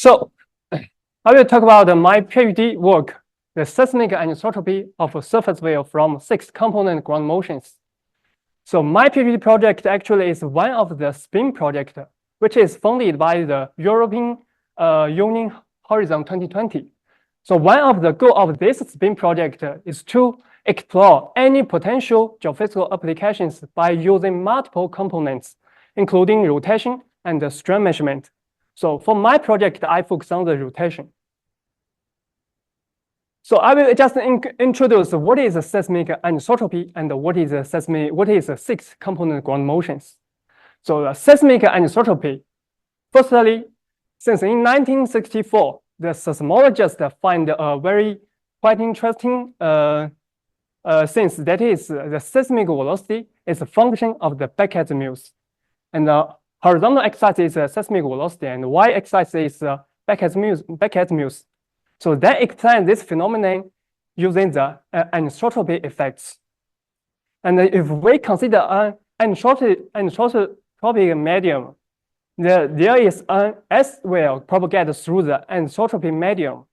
So I will talk about my PhD work, the seismic anisotropy of a surface wave from 6 component ground motions. So my PhD project actually is one of the SPIN project, which is funded by the European Union Horizon 2020. So one of the goals of this SPIN project is to explore any potential geophysical applications by using multiple components, including rotation and strain measurement. So for my project, I focus on the rotation. So I will just introduce what is a seismic anisotropy and what is a 6 component ground motions. So seismic anisotropy, firstly, since in 1964, the seismologists find a very quite interesting thing, that is the seismic velocity is a function of the Beckett-Mills. And the horizontal x-axis is seismic velocity and y-axis is Beckett-Mills. So that explains this phenomenon using the anisotropy effects. And if we consider an anisotropic medium, there is an S wave propagated through the anisotropy medium.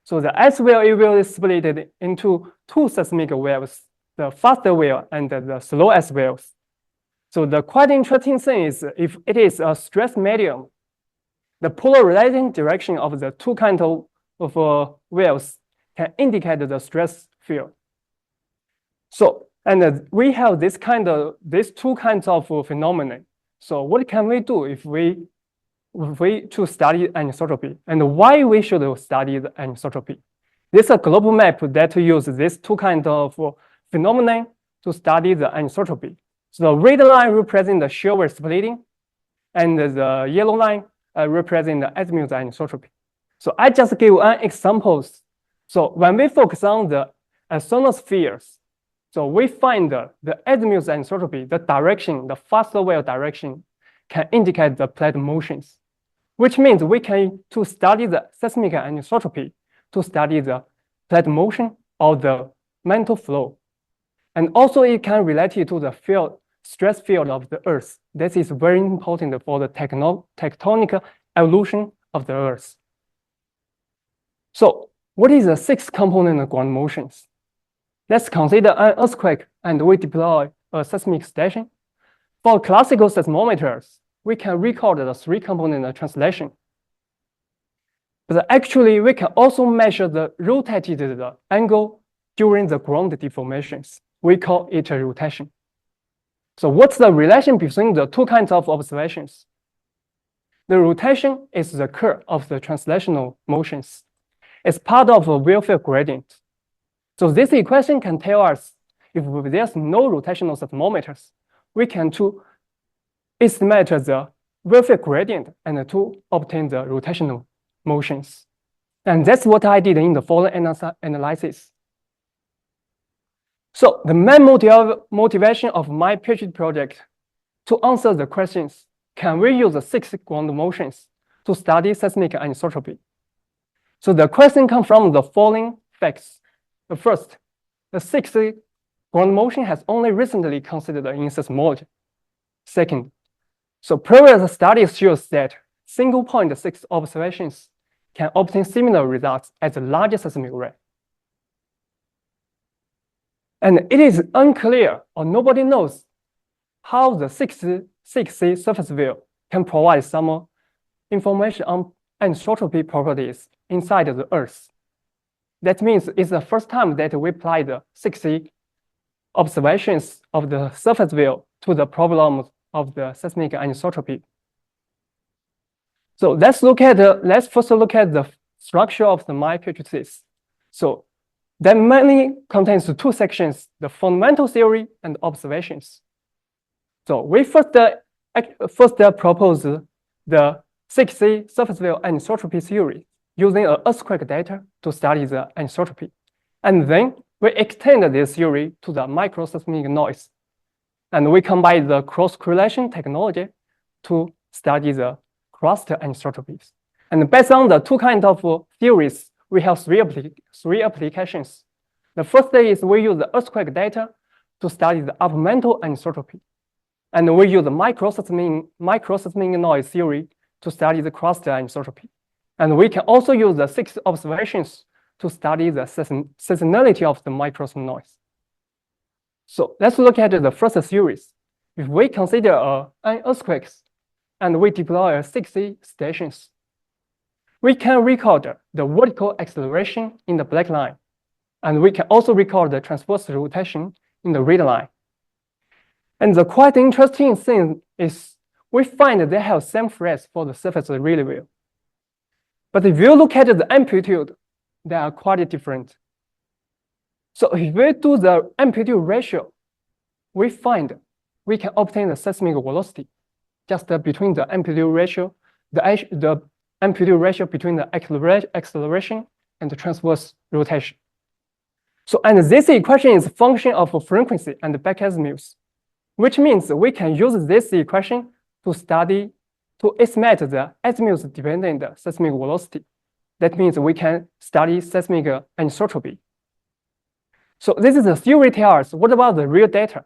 So the S wave will be split into 2 seismic waves, the faster wave and the slow S waves. So the quite interesting thing is if it is a stress medium, the polarizing direction of the 2 kinds of waves can indicate the stress field. So, and we have these 2 kinds of phenomena. So what can we do if we to study anisotropy, and why we should study the anisotropy? This is a global map that uses these 2 kinds of phenomena to study the anisotropy. So the red line represents the shear wave splitting, and the yellow line represents the azimuth anisotropy. So I just give an example. So when we focus on the ionospheres, so we find the azimuth anisotropy, the direction, the faster wave direction, can indicate the plate motions, which means we can to study the seismic anisotropy to study the plate motion or the mantle flow. And also it can relate it to the stress field of the Earth. This is very important for the tectonic evolution of the Earth. So what is the 6 component ground motions? Let's consider an earthquake and we deploy a seismic station. For classical seismometers, we can record the 3 component translation. But actually, we can also measure the rotated angle during the ground deformations. We call it a rotation. So what's the relation between the 2 kinds of observations? The rotation is the curve of the translational motions. It's part of a welfare gradient. So this equation can tell us if there's no rotational seismometers, we can to estimate the welfare gradient and to obtain the rotational motions. And that's what I did in the following analysis. So the main motivation of my PhD project to answer the questions, can we use the 6 ground motions to study seismic anisotropy? So the question comes from the following facts. The first, the 6 ground motion has only recently considered in seismology. Second, so previous studies shows that single point 6 observations can obtain similar results as a larger seismic array. And it is unclear or nobody knows how the 6C surface wave can provide some information on anisotropy properties inside the Earth. That means it's the first time that we apply the 6C observations of the surface wave to the problems of the seismic anisotropy. So let's first look at the structure of my PhD thesis. So that mainly contains 2 sections, the fundamental theory and observations. So we first propose the 6C surface wave anisotropy theory using earthquake data to study the anisotropy. And then we extend this theory to the microseismic noise. And we combine the cross-correlation technology to study the cluster anisotropies. And based on the 2 kinds of theories, we have 3 applications. The first is we use the earthquake data to study the upper mantle anisotropy. And we use the microseismic noise theory to study the cluster anisotropy. And we can also use the 6 observations to study the seasonality of the microsome noise. So let's look at the first series. If we consider an earthquake and we deploy 60 stations, we can record the vertical acceleration in the black line, and we can also record the transverse rotation in the red line. And the quite interesting thing is we find that they have same phase for the surface relief. But if you look at the amplitude, they are quite different. So if we do the amplitude ratio, we find we can obtain the seismic velocity just between the amplitude ratio, the amplitude ratio between the acceleration and the transverse rotation. So, and this equation is a function of frequency and back azimuth, which means we can use this equation to estimate the azimuth-dependent seismic velocity. That means we can study seismic anisotropy. So this is the theory tells us. What about the real data?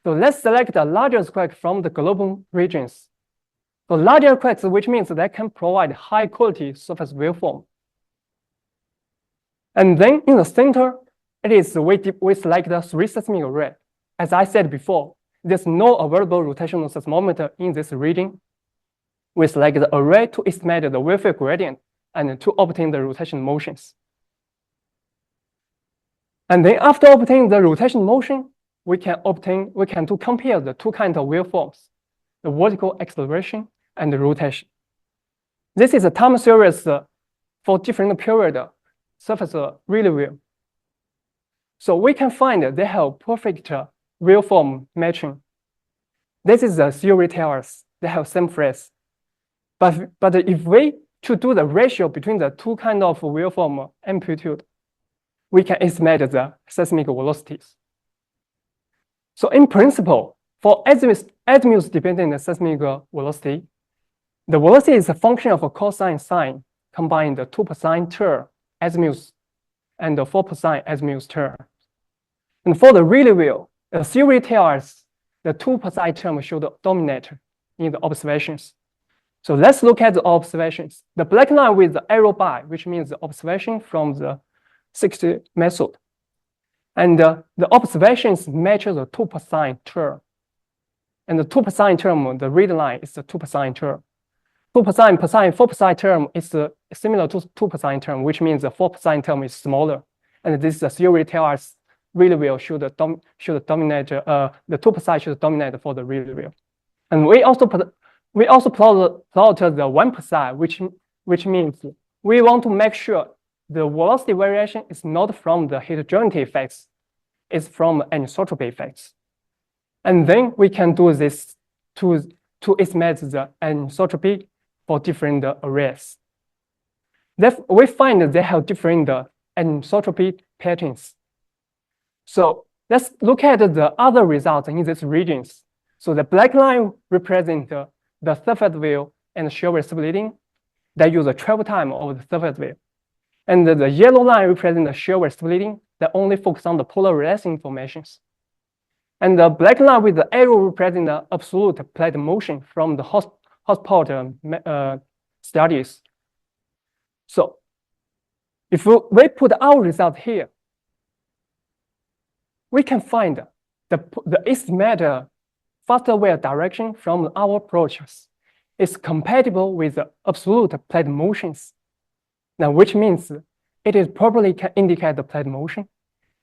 So let's select a large earthquake from the global regions. So large earthquakes, which means they can provide high quality surface waveform. And then in the center, it is we select the 3 seismic array. As I said before, there's no available rotational seismometer in this region. We select the array to estimate the wave gradient and to obtain the rotation motions. And then after obtaining the rotation motion, we can compare the 2 kinds of waveforms, the vertical acceleration and the rotation. This is a time series for different period surface relief. So we can find that they have perfect waveform matching. This is the theory tells us they have same phase. But if we to do the ratio between the 2 kinds of waveform amplitude, we can estimate the seismic velocities. So in principle, for azimuth-dependent seismic velocity, the velocity is a function of a cosine sine combined the 2% term azimuth and the 4% azimuth term. And for the relief, the theory tells us the 2% term should dominate in the observations. So let's look at the observations. The black line with the arrow bar, which means the observation from the 60 method. And the observations match the 2% term. And the 2% term, the red line is the 2% term. 2%, 4% term is similar to 2% term, which means the 4% term is smaller. And this is the theory tells us relief should dominate, the 2% should dominate for the relief. And we also plot the 1%, which means we want to make sure the velocity variation is not from the heterogeneity effects, it's from anisotropy effects. And then we can do this to estimate the anisotropy for different arrays. We find that they have different anisotropy patterns. So let's look at the other results in these regions. So the black line represents the surface wave and shear wave splitting that use the travel time of the surface wave. And the yellow line represents the shear wave splitting that only focus on the polarizing informations. And the black line with the arrow represents the absolute plate motion from the hotspot studies. So if we put our result here, we can find the estimated faster wave direction from our approaches is compatible with the absolute plate motions. Now, which means it is probably can indicate the plate motion,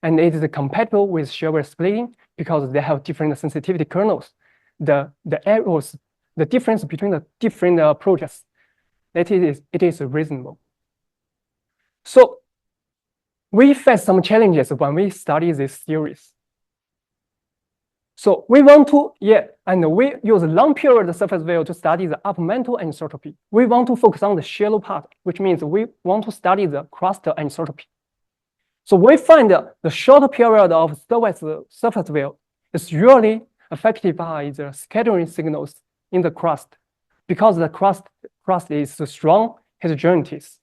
and it is compatible with shear wave splitting because they have different sensitivity kernels. The arrows, the difference between the different approaches, it is reasonable. So we face some challenges when we study this series. So we want to, and we use long period surface wave to study the upper mantle anisotropy. We want to focus on the shallow part, which means we want to study the crust anisotropy. So we find the short period of surface wave is usually affected by the scattering signals in the crust because the crust is strong heterogeneities.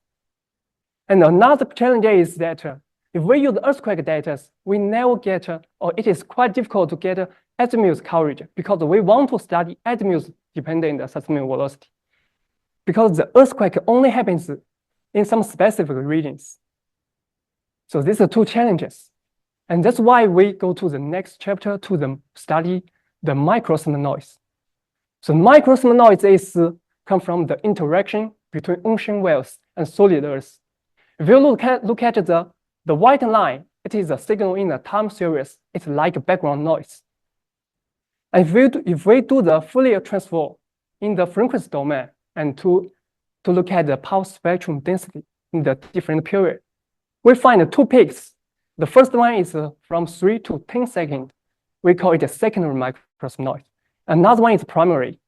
And another challenge is that if we use earthquake data, we never get, or it is quite difficult to get azimuth coverage because we want to study azimuth-dependent seismic velocity. because the earthquake only happens in some specific regions. So these are two challenges. And that's why we go to the next chapter to study the microseismic noise. So microseismic noise is come from the interaction between ocean waves and solid earth. If you look at the white line, it is a signal in the time series. It's like a background noise. And if we do the Fourier transform in the frequency domain and to look at the power spectrum density in the different period, we find two peaks. The first one is from 3 to 10 seconds. We call it a secondary microseismic noise. Another one is primary,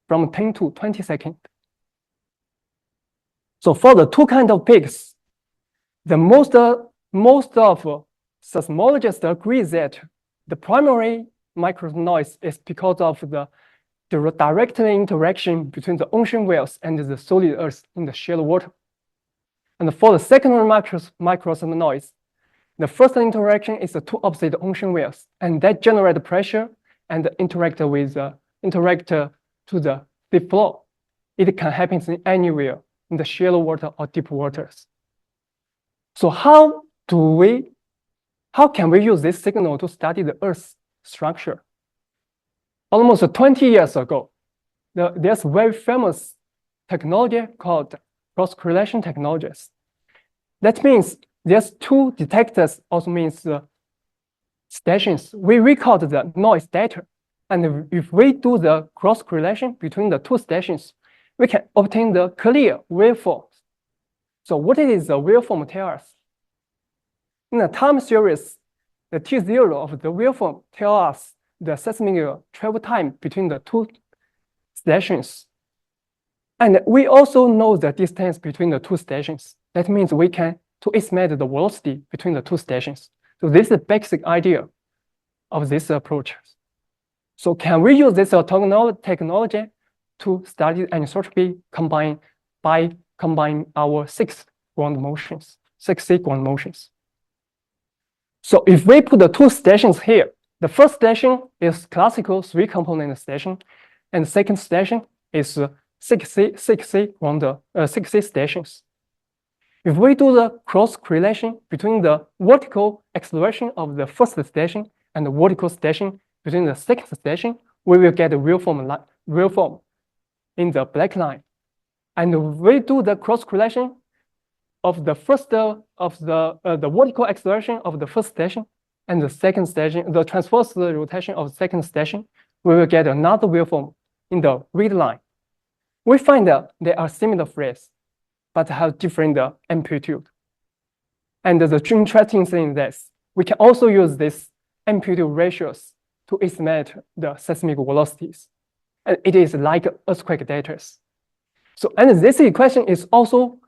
from 10 to 20 seconds. So for the two kinds of peaks, the most of seismologists agree that the primary microseismic noise is because of the direct interaction between the ocean waves and the solid earth in the shallow water. And for the secondary microseismic noise, the first interaction is the two opposite ocean waves, and that generate pressure and interact to the deep floor. It can happen anywhere in the shallow water or deep waters. So how can we use this signal to study the Earth's structure? Almost 20 years ago, there's a very famous technology called cross-correlation technologies. That means there's two detectors, also means stations. We record the noise data, and if we do the cross-correlation between the two stations, we can obtain the clear waveforms. So what is the waveform tell us? In the time series, the T0 of the waveform tell us the seismic travel time between the two stations. And we also know the distance between the two stations. That means we can to estimate the velocity between the two stations. So this is the basic idea of this approach. So can we use this technology to study anisotropy by combining our six ground motions? So if we put the two stations here, the first station is classical three-component station, and the second station is 6C stations. If we do the cross-correlation between the vertical acceleration of the first station and the vertical station between the second station, we will get a waveform in the black line. And if we do the cross-correlation of the vertical acceleration of the first station and the second station, the transverse rotation of the second station, we will get another waveform in the red line. We find that they are similar phase, but have different amplitude. And the interesting thing is that we can also use these amplitude ratios to estimate the seismic velocities. And it is like earthquake data. So, and this equation is also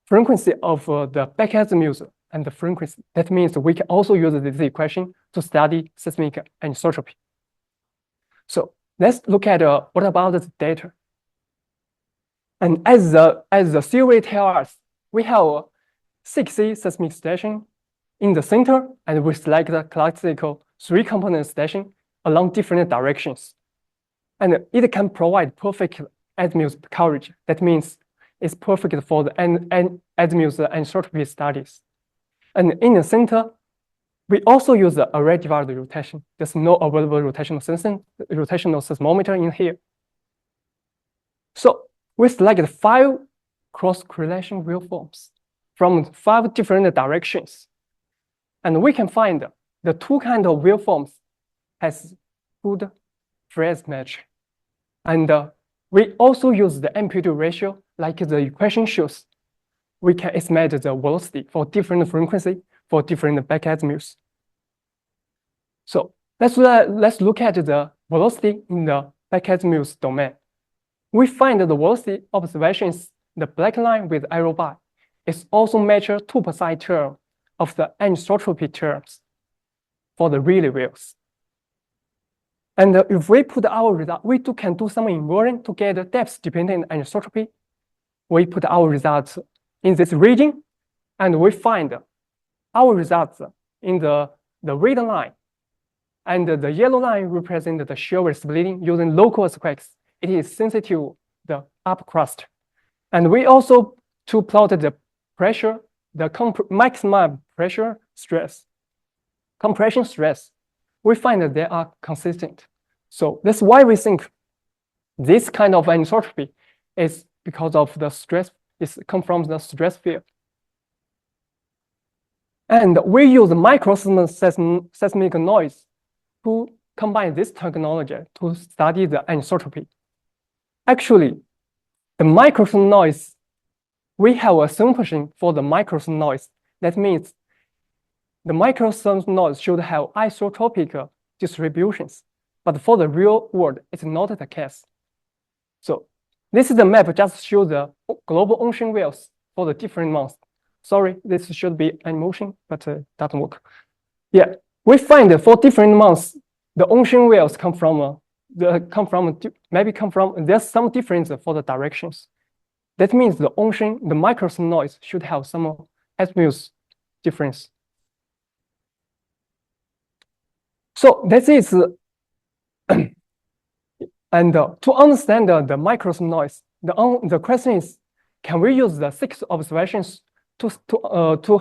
frequency of the back-azimuth and the frequency. That means we can also use this equation to study seismic anisotropy. So let's look at what about the data. And as the theory tells us, we have a 6C seismic station in the center, and we select the classical three-component station along different directions. And it can provide perfect azimuth coverage. That means it's perfect for the azimuth anisotropy studies. And in the center, we also use the array-divided rotation. There's no available rotational seismometer in here. So we select 5 cross-correlation waveforms from 5 different directions. And we can find the two kinds of waveforms has good phase match. And we also use the amplitude ratio, like the equation shows. We can estimate the velocity for different frequency for different back-azimuths. So let's look at the velocity in the back-azimuth domain. We find the velocity observations, the black line with arrow bar, is also measure 2% term of the anisotropy terms for the relay waves. And if we put our result, we can do some inversion to get the depth-dependent anisotropy. We put our results in this region, and we find our results in the red line. And the yellow line represents the shear splitting using local earthquakes. It is sensitive to the upper crust. And we also to plot the pressure, the maximum pressure stress, compression stress. We find that they are consistent. So that's why we think this kind of anisotropy is because of the stress, it's come from the stress field. And we use microseismic noise to combine this technology to study the anisotropy. Actually, the microseismic noise, we have a assumption for the microseismic noise. That means the microseismic noise should have isotropic distributions. But for the real world, it's not the case. So this is the map just shows the global ocean waves for the different months. Sorry, this should be animation, but it doesn't work. Yeah, we find that for different months, the ocean waves come from there's some difference for the directions. That means the ocean, the microseismic noise should have some azimuth difference. So this is, and to understand the microseismic noise, the question is, can we use the 6 observations to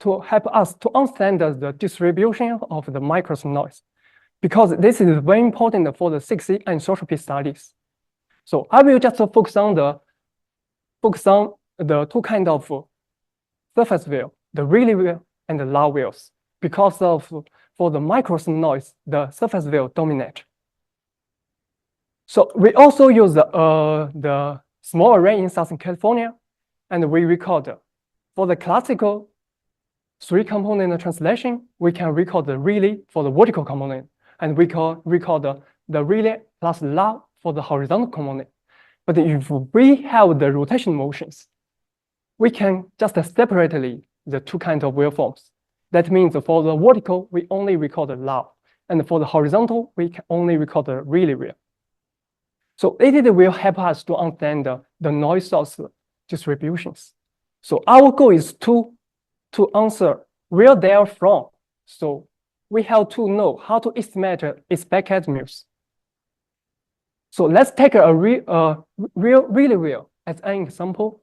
help us to understand the distribution of the microseismic noise? Because this is very important for the 6C anisotropy studies. So I will just focus on the two kind of surface wave, the Rayleigh wave and the low waves, because for the microseismic noise, the surface wave dominate. So we also use the small array in Southern California, and we record for the classical 3-component translation, we can record the Rayleigh for the vertical component, and we can record the Rayleigh plus log for the horizontal component. But if we have the rotation motions, we can just separately the two kinds of waveforms. That means for the vertical, we only record the log, and for the horizontal, we can only record the Rayleigh wave. So it will help us to understand the noise source distributions. So our goal is to answer where they are from. So we have to know how to estimate its back azimuths. So let's take a real Rayleigh wave as an example.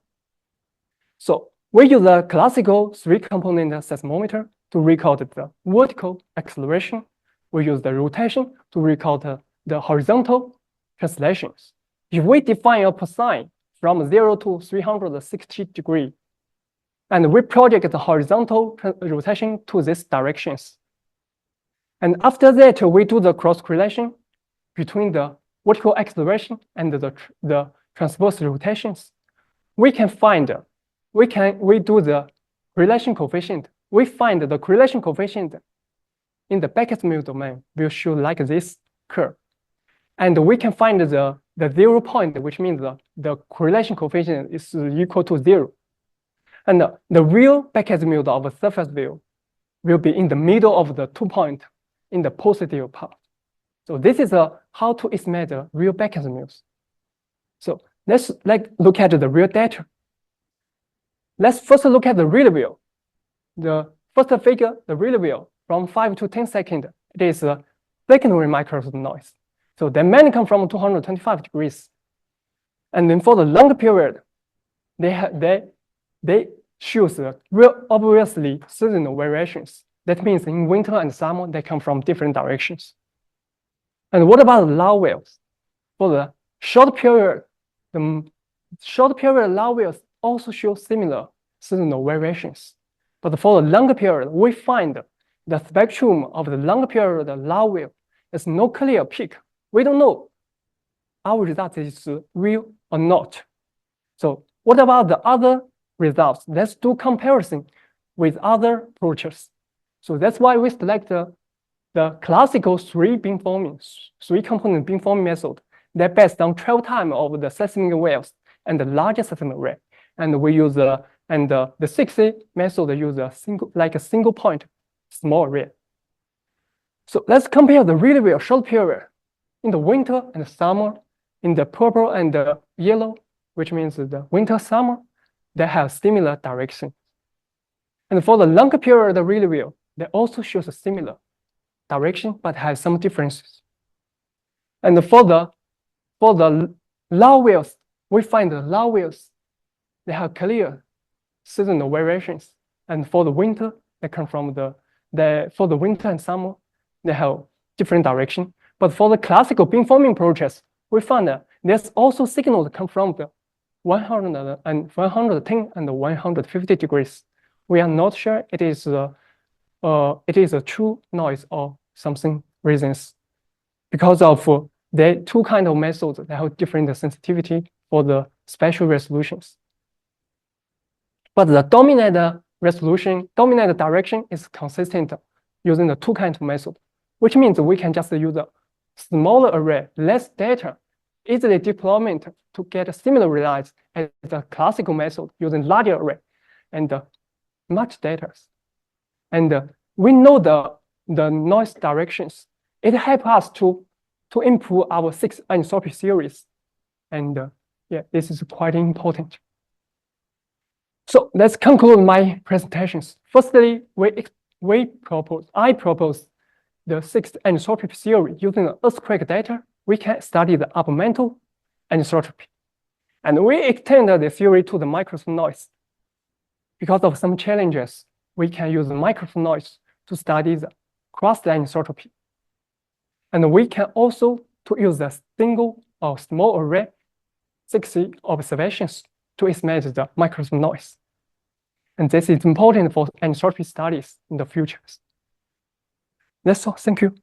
So we use a classical 3-component seismometer to record the vertical acceleration. We use the rotation to record the horizontal translations. If we define a cosine from 0 to 360 degrees, and we project the horizontal rotation to these directions. And after that, we do the cross correlation between the vertical acceleration and the transverse rotations. We do the correlation coefficient. We find the correlation coefficient in the back azimuth domain will show like this curve. And we can find the 0 point, which means the correlation coefficient is equal to 0. And the real back azimuth of a surface wave will be in the middle of the 2 points in the positive part. So this is how to estimate the real back azimuths. So let's look at the real data. Let's first look at the Rayleigh wave. The first figure, the Rayleigh wave, from 5 to 10 seconds, it is a secondary microseismic noise. So they mainly come from 225 degrees. And then for the longer period, they shows real obviously seasonal variations. That means in winter and summer, they come from different directions. And what about the low waves? For the short period, low waves also show similar seasonal variations. But for the longer period, we find the spectrum of the longer period low wave is no clear peak. We don't know our result is real or not. So what about the other results? Let's do comparison with other approaches. So that's why we select the classical 3-component beamforming method that based on travel time of the seismic waves and the larger seismic array. And we use the 6C method use a single point small array. So let's compare the Rayleigh wave short period in the winter and summer, in the purple and the yellow, which means the winter, summer, they have similar direction. And for the longer period of Rayleigh wave, they also shows a similar direction, but have some differences. And for the low waves, we find the low waves they have clear seasonal variations. And for the winter, they come from for the winter and summer, they have different direction. But for the classical beamforming process, we found that there's also signals that come from the 100 and 110 and 150 degrees. We are not sure it is a true noise or something reasons, because of the two kind of methods that have different sensitivity for the spatial resolutions. But the dominant direction is consistent using the two kinds of method, which means we can just use a smaller array, less data, easily deployment to get similar results as the classical method using larger array and much data. And we know the noise directions. It helps us to improve our 6 anisotropy series. And yeah, this is quite important. So let's conclude my presentations. Firstly, I propose the 6th anisotropy theory. Using the earthquake data, we can study the upper mantle anisotropy. And we extend the theory to the microsome noise. Because of some challenges, we can use the microsome noise to study the crust anisotropy. And we can also use a single or small array 60 observations to estimate the microsome noise. And this is important for anisotropy studies in the future. That's all. Thank you.